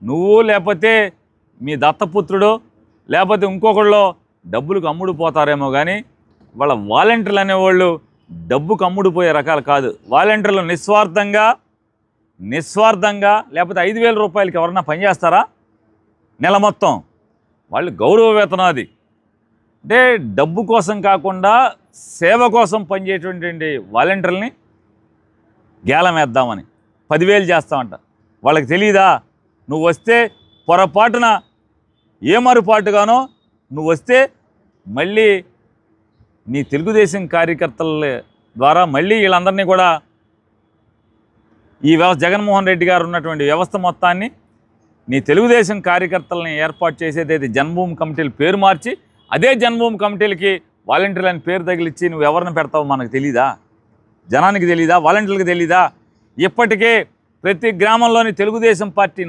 నువ్వు లేకపోతే మీ దత్తపుత్రుడు లేకపోతే ఇంకొకళ్ళు డబ్బులకు అమ్ముడుపోతారేమో కానీ వాళ్ళ వాలంటీర్లు అనేవాళ్ళు డబ్బుకు అమ్ముడుపోయే రకాలు కాదు. వాలంటీర్లు నిస్వార్థంగా లేకపోతే 5,000 రూపాయలకి ఎవరన్నా పనిచేస్తారా నెల మొత్తం? వాళ్ళు గౌరవ వేతనం అది. అంటే డబ్బు కోసం కాకుండా సేవ కోసం పనిచేసేటువంటి వాలంటీర్లని గేలం వేద్దామని 10,000 చేస్తామంట. వాళ్ళకి తెలియదా నువ్వు వస్తే పొరపాటున ఏమరుపాటుగానో నువ్వు వస్తే మళ్ళీ నీ తెలుగుదేశం కార్యకర్తల ద్వారా మళ్ళీ వీళ్ళందరినీ కూడా ఈ జగన్మోహన్ రెడ్డి గారు ఉన్నటువంటి వ్యవస్థ మొత్తాన్ని నీ తెలుగుదేశం కార్యకర్తలని ఏర్పాటు చేసేదైతే జన్మభూమి కమిటీలు పేరు మార్చి అదే జన్మభూమి కమిటీలకి వాలంటీర్లు అని పేరు తగిలిచ్చి నువ్వు ఎవరిని పెడతావు మనకు తెలీదా? జనానికి తెలీదా? వాలంటీర్లకు తెలీదా? ఇప్పటికే ప్రతి గ్రామంలోని తెలుగుదేశం పార్టీ